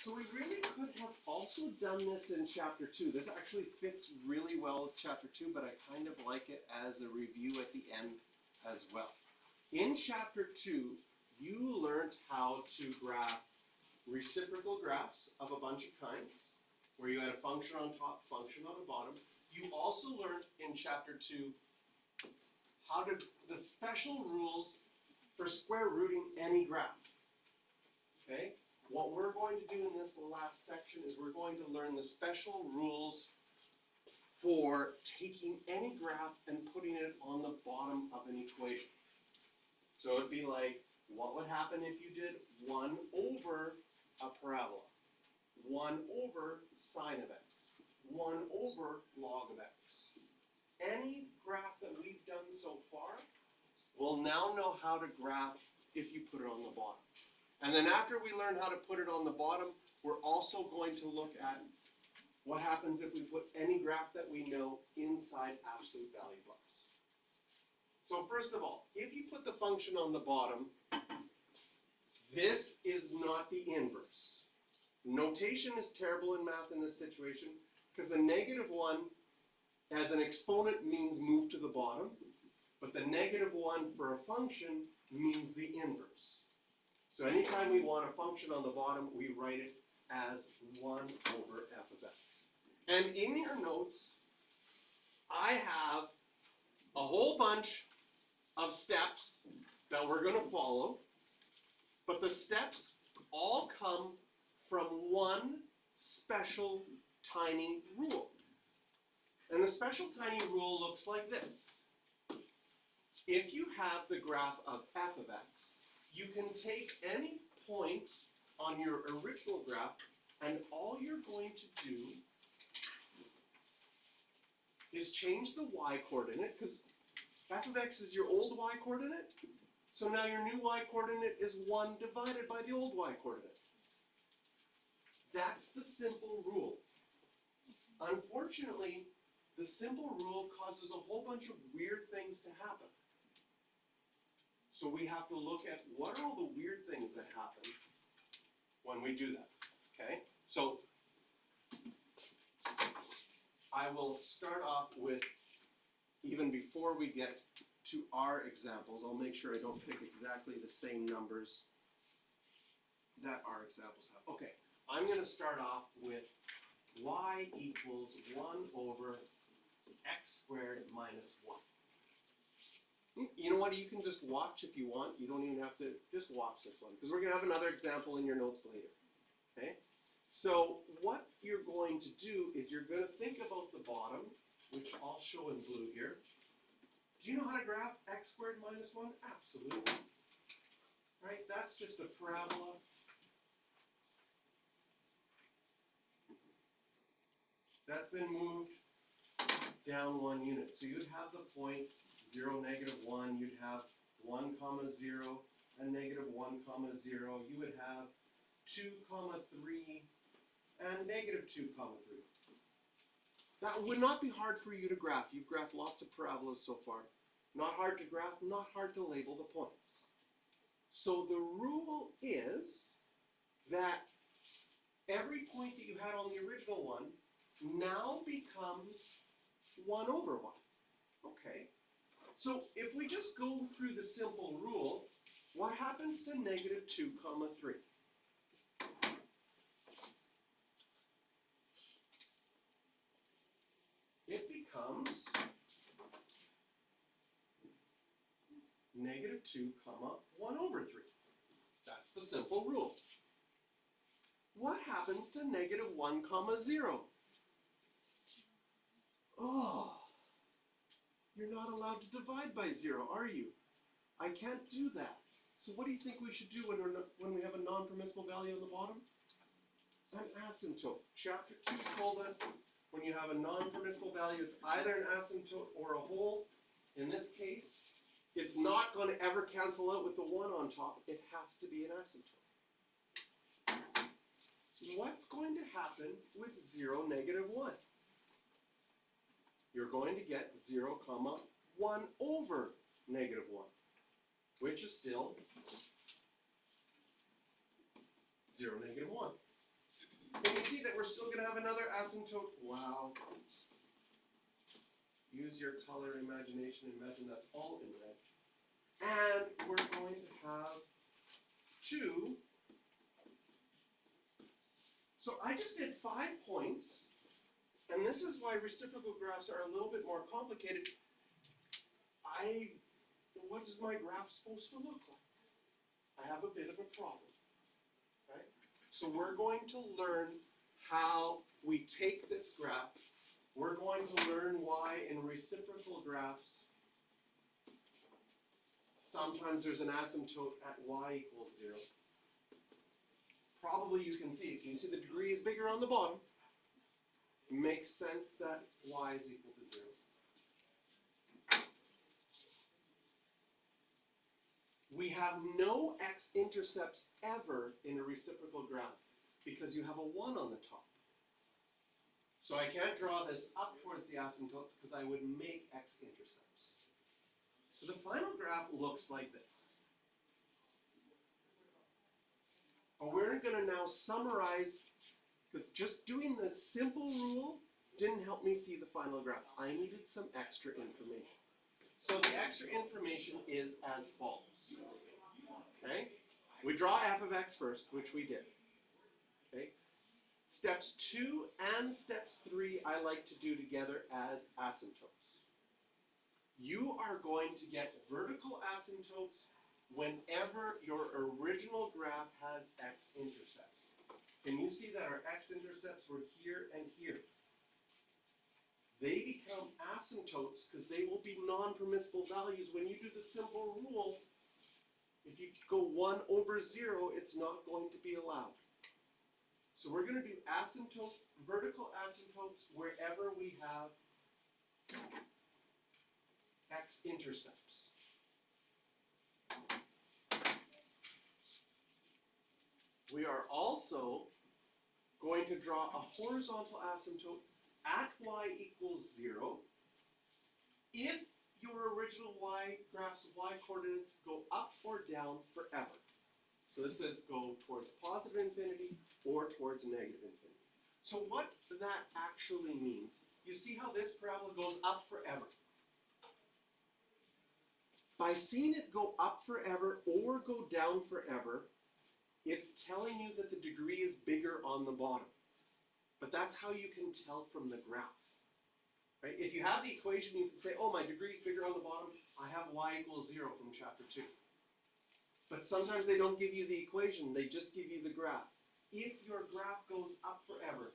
So we really could have also done this in chapter 2. This actually fits really well with chapter 2, but I kind of like it as a review at the end as well. In chapter 2, you learned how to graph reciprocal graphs of a bunch of kinds, where you had a function on top, function on the bottom. You also learned in chapter 2 how to, the special rules for square rooting any graph. Okay? What we're going to do in this last section is we're going to learn the special rules for taking any graph and putting it on the bottom of an equation. So it'd be like, what would happen if you did 1 over a parabola? 1 over sine of x. 1 over log of x. Any graph that we've done so far, we'll now know how to graph if you put it on the bottom. And then after we learn how to put it on the bottom, we're also going to look at what happens if we put any graph that we know inside absolute value bars. So first of all, if you put the function on the bottom, this is not the inverse. Notation is terrible in math in this situation because the -1 as an exponent means move to the bottom, but the -1 for a function means the inverse. So anytime we want a function on the bottom, we write it as 1 over f of x. And in your notes, I have a whole bunch of steps that we're going to follow, but the steps all come from one special tiny rule. And the special tiny rule looks like this. If you have the graph of f of x, you can take any point on your original graph, and all you're going to do is change the y-coordinate, because f of x is your old y-coordinate, so now your new y-coordinate is 1 divided by the old y-coordinate. That's the simple rule. Unfortunately, the simple rule causes a whole bunch of weird things to happen. So we have to look at what are all the weird things that happen when we do that, okay? So I will start off with, even before we get to our examples, I'll make sure I don't pick exactly the same numbers that our examples have. Okay, I'm going to start off with y equals 1 over x squared minus 1. You know what, you can just watch if you want. You don't even have to, just watch this one, because we're going to have another example in your notes later, okay? So what you're going to do is you're going to think about the bottom, which I'll show in blue here. Do you know how to graph x squared minus 1? Absolutely. Right, that's just a parabola. That's been moved down 1 unit. So you'd have the point 0, -1, you'd have 1, 0, and -1, 0. You would have 2, 3, and -2, 3. That would not be hard for you to graph. You've graphed lots of parabolas so far. Not hard to graph, not hard to label the points. So the rule is that every point that you had on the original one now becomes 1 over 1. Okay. So if we just go through the simple rule, what happens to -2, 3? It becomes -2, 1 over 3. That's the simple rule. What happens to -1, 0? Oh. You're not allowed to divide by 0, are you? I can't do that. So what do you think we should do when we have a non-permissible value on the bottom? An asymptote. Chapter 2 told us when you have a non-permissible value, it's either an asymptote or a whole. In this case, it's not going to ever cancel out with the 1 on top. It has to be an asymptote. What's going to happen with 0, -1? You're going to get 0, 1 over -1, which is still 0, -1. see that we're still going to have another asymptote. Wow. Use your color imagination. Imagine that's all in red. And we're going to have 2. So I just did 5 points. And this is why reciprocal graphs are a little bit more complicated. What is my graph supposed to look like? I have a bit of a problem. Okay? So we're going to learn how we take this graph. We're going to learn why in reciprocal graphs, sometimes there's an asymptote at y equals 0. Probably you can see it. Can you see the degree is bigger on the bottom? It makes sense that y is equal to 0. We have no x-intercepts ever in a reciprocal graph because you have a 1 on the top. So I can't draw this up towards the asymptotes because I would make x-intercepts. So the final graph looks like this. But we're going to now summarize, because just doing the simple rule didn't help me see the final graph. I needed some extra information. So the extra information is as follows. Okay? We draw f of x first, which we did. Okay? Steps 2 and steps 3 I like to do together as asymptotes. You are going to get vertical asymptotes whenever your original graph has x-intercepts. Can you see that our x-intercepts were here and here? They become asymptotes because they will be non-permissible values. When you do the simple rule, if you go 1 over 0, it's not going to be allowed. So we're going to do asymptotes, vertical asymptotes, wherever we have x-intercepts. We are also going to draw a horizontal asymptote at y equals 0 if your original y graph's y coordinates go up or down forever. So this says go towards positive infinity or towards negative infinity. So what that actually means, you see how this parabola goes up forever. By seeing it go up forever or go down forever, it's telling you that the degree is bigger on the bottom. But that's how you can tell from the graph. Right? If you have the equation, you can say, oh, my degree is bigger on the bottom. I have y equals 0 from chapter 2. But sometimes they don't give you the equation. They just give you the graph. If your graph goes up forever,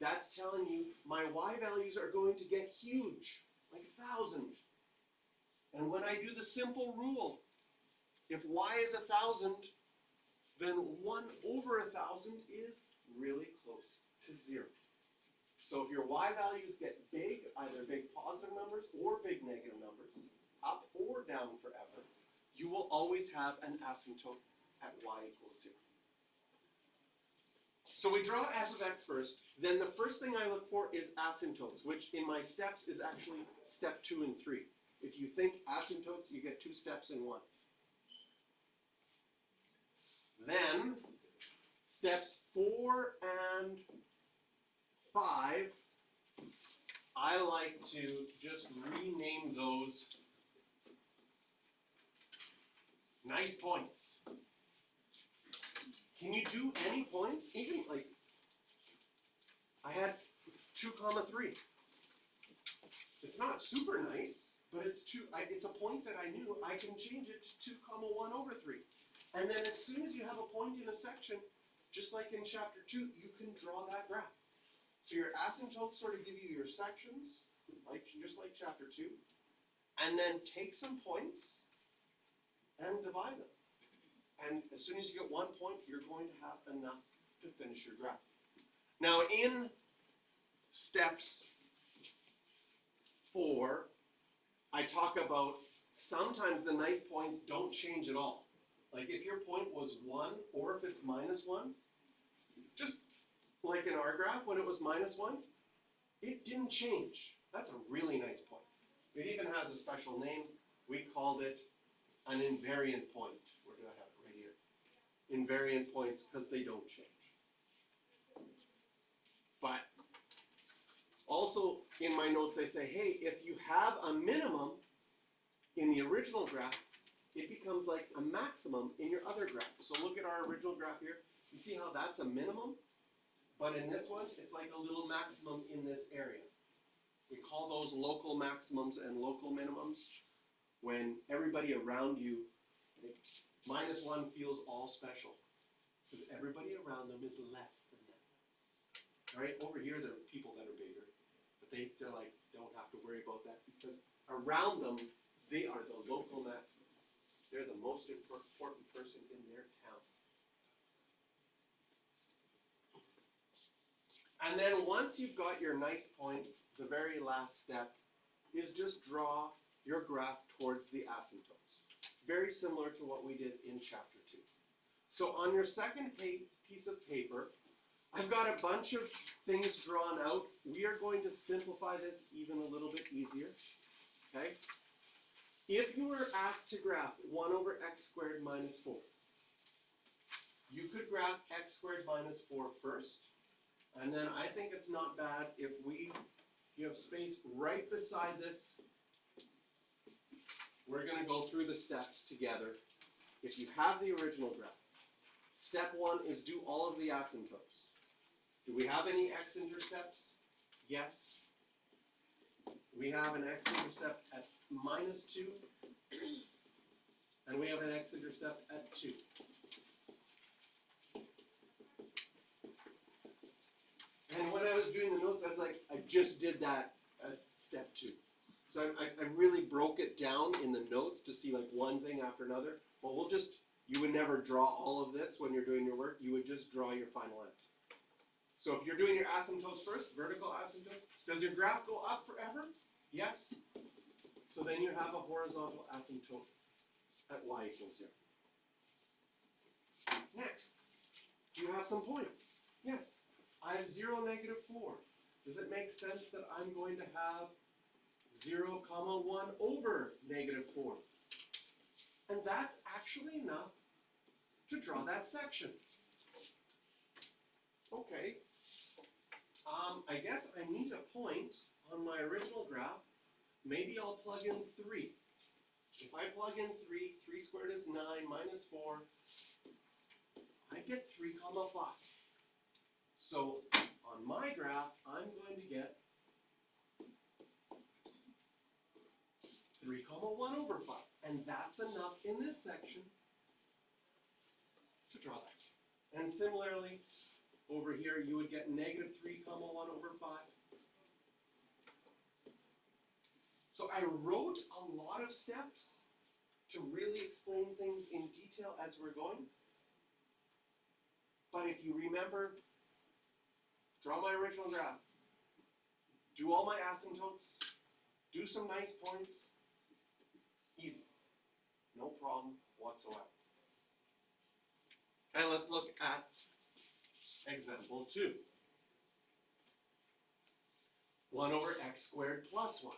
that's telling you my y values are going to get huge, like 1,000. And when I do the simple rule, if y is 1,000, then 1 over 1,000 is really close to 0. So if your y values get big, either big positive numbers or big negative numbers, up or down forever, you will always have an asymptote at y equals 0. So we draw f of x first. Then the first thing I look for is asymptotes, which in my steps is actually step 2 and 3. If you think asymptotes, you get 2 steps in 1. Then, steps 4 and 5, I like to just rename those nice points. Can you do any points? Even like, I had 2, 3. It's not super nice, but it's it's a point that I knew. I can change it to 2, 1 over 3. And then as soon as you have a point in a section, just like in chapter 2, you can draw that graph. So your asymptotes sort of give you your sections, just like chapter 2, and then take some points and divide them. And as soon as you get 1 point, you're going to have enough to finish your graph. Now in steps 4, I talk about sometimes the nice points don't change at all. Like if your point was 1 or if it's minus 1, just like in our graph when it was minus 1, it didn't change. That's a really nice point. It even has a special name. We called it an invariant point. Where do I have it? Right here. Invariant points because they don't change. Also, in my notes, I say, hey, if you have a minimum in the original graph, it becomes like a maximum in your other graph. So look at our original graph here. You see how that's a minimum? But in this one, it's like a little maximum in this area. We call those local maximums and local minimums when everybody around you, like, -1 feels all special because everybody around them is less than them. Right? Over here, there are people that are bigger, but they're like, don't have to worry about that because around them, they are the local maximum. They're the most important person in their town. And then once you've got your nice points, the very last step is just draw your graph towards the asymptotes. Very similar to what we did in chapter 2. So on your second piece of paper, I've got a bunch of things drawn out. We are going to simplify this even a little bit easier. Okay? If you were asked to graph 1 over x squared minus 4, you could graph x squared minus 4 first, and then I think it's not bad if you have space right beside this. We're going to go through the steps together. If you have the original graph, step 1 is do all of the asymptotes. Do we have any x-intercepts? Yes. We have an x-intercept at -2, and we have an x-intercept at 2. And when I was doing the notes, I was like, I just did that as step 2. So I really broke it down in the notes to see like one thing after another. Well, you would never draw all of this when you're doing your work. You would just draw your final answer. So if you're doing your asymptotes first, vertical asymptotes, does your graph go up forever? Yes. So then you have a horizontal asymptote at y equals 0. Next, do you have some points? Yes. I have 0, -4. Does it make sense that I'm going to have 0, 1 over -4? And that's actually enough to draw that section. Okay. I guess I need a point on my original graph. Maybe I'll plug in 3. If I plug in 3, 3 squared is 9 minus 4. I get 3, 5. So on my graph, I'm going to get 3, 1 over 5. And that's enough in this section to draw that. And similarly, over here, you would get -3, 1 over 5. So I wrote a lot of steps to really explain things in detail as we're going. But if you remember, draw my original graph, do all my asymptotes, do some nice points, easy. No problem whatsoever. And let's look at example 2. 1 over x squared plus 1.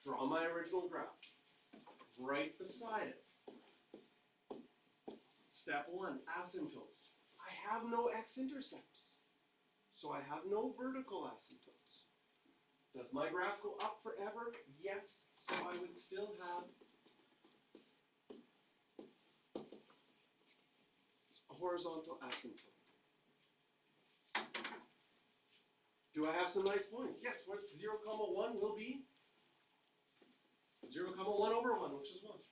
Draw my original graph. Right beside it. Step 1, asymptotes. I have no x-intercepts, so I have no vertical asymptotes. Does my graph go up forever? Yes, so I would still have a horizontal asymptote. Do I have some nice points? Yes, what 0, 1 will be 0, 1 over 1, which is 1.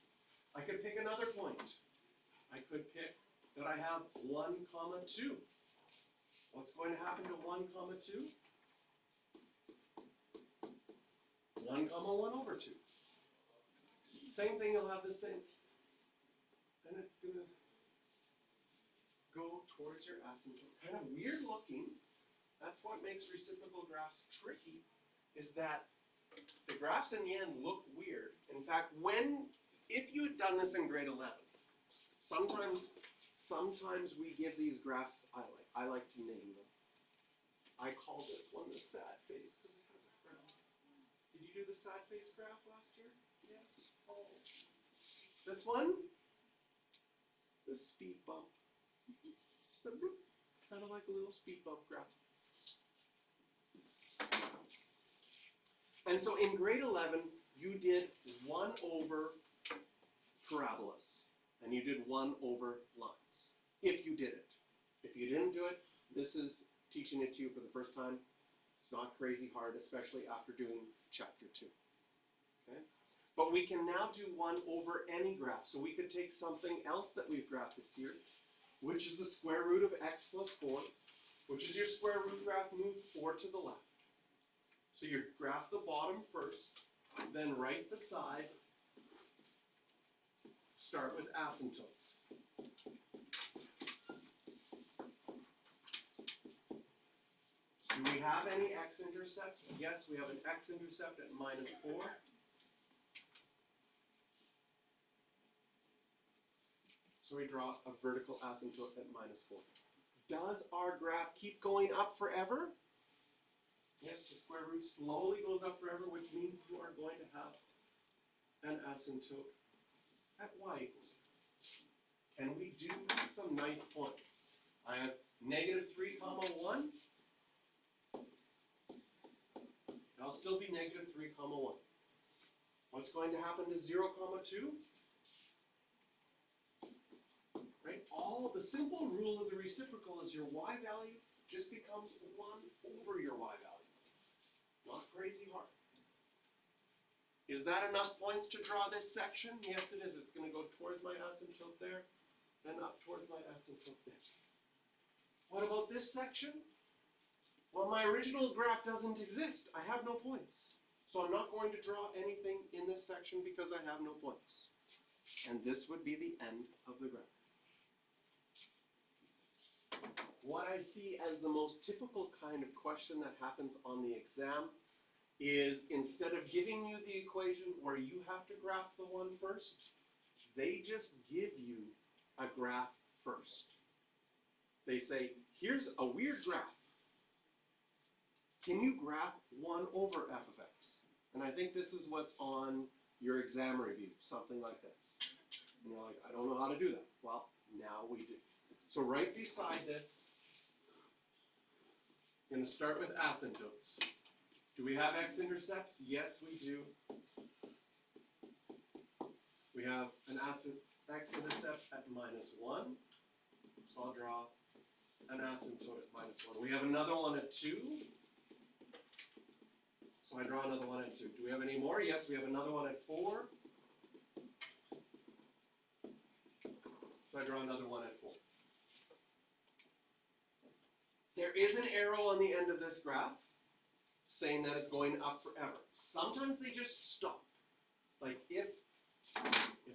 I could pick another point. I could pick that I have 1, 2. What's going to happen to 1, 2? 1, 1 over 2. Same thing, you'll have the same. And it's going to go towards your asymptote. Kind of weird looking. That's what makes reciprocal graphs tricky, is that the graphs in the end look weird. In fact, if you had done this in grade 11, sometimes we give these graphs, I like to name them. I call this one the sad face because it has a frown. Did you do the sad face graph last year? Yes. Oh. This one, the speed bump. Just kind of like a little speed bump graph. And so in grade 11, you did 1 over parabolas, and you did 1 over lines, if you did it. If you didn't do it, this is teaching it to you for the first time. It's not crazy hard, especially after doing chapter 2. Okay? But we can now do 1 over any graph. So we could take something else that we've graphed this year, which is the square root of x plus 4, which is your square root graph, move 4 to the left. So you graph the bottom first, then write the side, start with asymptotes. Do we have any x-intercepts? Yes, we have an x-intercept at -4. So we draw a vertical asymptote at -4. Does our graph keep going up forever? Yes, the square root slowly goes up forever, which means you are going to have an asymptote at y equals 0. Can we do some nice points? I have -3, 1. I'll still be -3, 1. What's going to happen to 0, 2? Right? All the simple rule of the reciprocal is your y value just becomes 1 over your y value. Not crazy hard. Is that enough points to draw this section? Yes, it is. It's going to go towards my asymptote there, then up towards my asymptote there. What about this section? Well, my original graph doesn't exist. I have no points. So I'm not going to draw anything in this section because I have no points. And this would be the end of the graph. What I see as the most typical kind of question that happens on the exam is instead of giving you the equation where you have to graph the one first, they just give you a graph first. They say, here's a weird graph. Can you graph 1 over f of x? And I think this is what's on your exam review, something like this. And you're like, I don't know how to do that. Well, now we do. So right beside this, I'm going to start with asymptotes. Do we have x-intercepts? Yes, we do. We have an x-intercept at -1. So I'll draw an asymptote at -1. We have another one at 2. So I draw another one at 2. Do we have any more? Yes, we have another one at 4. So I draw another one at 4. There is an arrow on the end of this graph saying that it's going up forever. Sometimes they just stop. Like if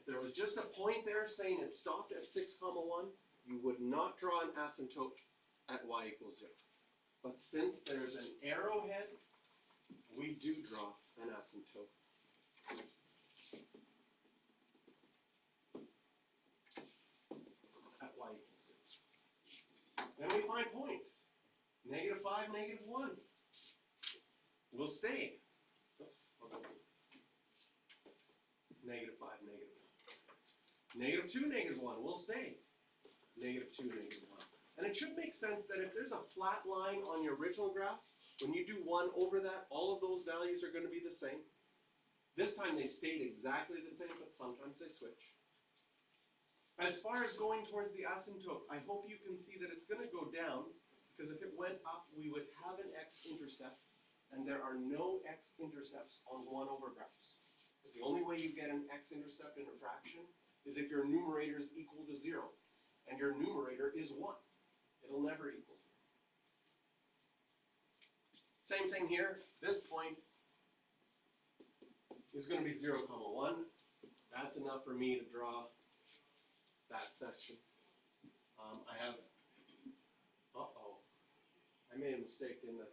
there was just a point there saying it stopped at 6, 1, you would not draw an asymptote at y equals 0. But since there's an arrowhead, we do draw an asymptote. At y equals 0. Then we find points. -5, -1. Will stay. Oops, -5, -1. -2, -1 will stay. -2, -1. And it should make sense that if there's a flat line on your original graph, when you do 1 over that, all of those values are going to be the same. This time they stayed exactly the same, but sometimes they switch. As far as going towards the asymptote, I hope you can see that it's going to go down, because if it went up, we would have an x-intercept, and there are no x-intercepts on 1 over graphs. The only way you get an x-intercept in a fraction is if your numerator is equal to 0, and your numerator is 1. It'll never equal 0. Same thing here. This point is going to be 0, 1. That's enough for me to draw that section. I have, I made a mistake in the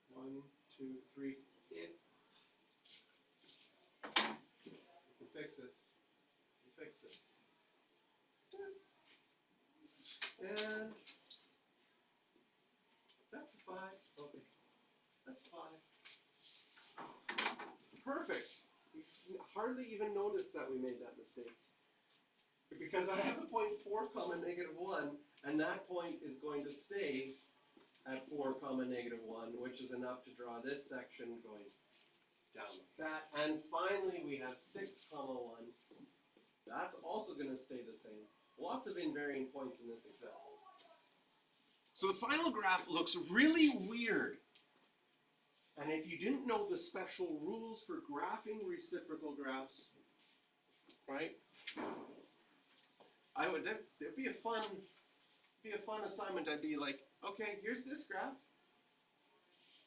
1, 2, 3, it. You can fix this. You can fix this. And that's 5. Okay. That's 5. Perfect. You hardly even noticed that we made that mistake. Because I have the point 4, -1, and that point is going to stay at 4, -1, which is enough to draw this section going down like that. And finally, we have 6, 1. That's also going to stay the same. Lots of invariant points in this example. So the final graph looks really weird. And if you didn't know the special rules for graphing reciprocal graphs, right? There'd be a fun assignment. I'd be like, okay, here's this graph.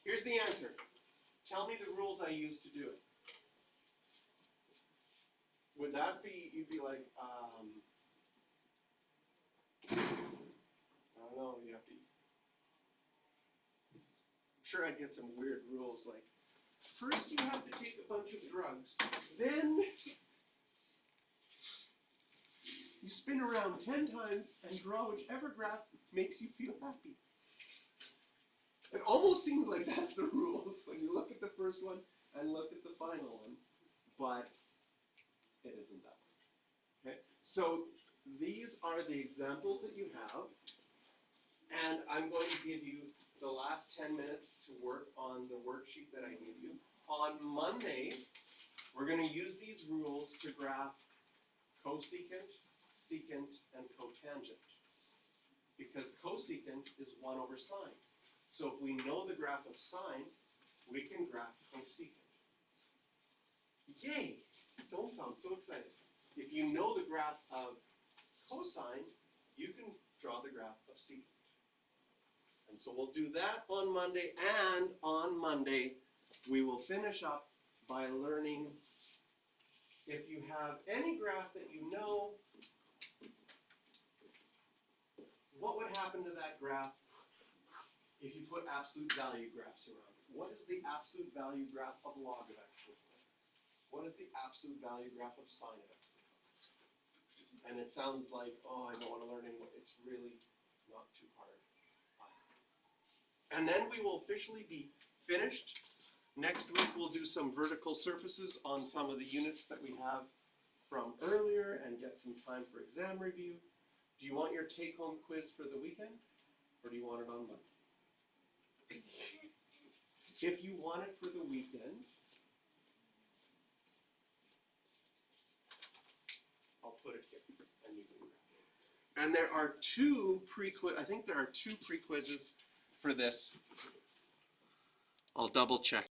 Here's the answer. Tell me the rules I used to do it. Would that be, you'd be like, I don't know, you have to, I'm sure I'd get some weird rules like, first you have to take a bunch of drugs, then you spin around 10 times and draw whichever graph makes you feel happy. It almost seems like that's the rules when you look at the first one and look at the final one, but it isn't that way. Okay? So these are the examples that you have, and I'm going to give you the last 10 minutes to work on the worksheet that I gave you. On Monday, we're going to use these rules to graph cosecant, secant, and cotangent, because cosecant is 1 over sine. So if we know the graph of sine, we can graph cosecant. Yay! Don't sound so excited. If you know the graph of cosine, you can draw the graph of secant. And so we'll do that on Monday, and on Monday, we will finish up by learning if you have any graph that you know, what would happen to that graph if you put absolute value graphs around it? What is the absolute value graph of log of x look like? What is the absolute value graph of sine of x look like? And it sounds like, oh, I don't want to learn anymore. It's really not too hard. And then we will officially be finished. Next week we'll do some vertical surfaces on some of the units that we have from earlier and get some time for exam review. Do you want your take-home quiz for the weekend, or do you want it on Monday? If you want it for the weekend, I'll put it here, and you can grab it. And there are 2 pre-quiz. I think there are 2 pre-quizzes for this. I'll double check.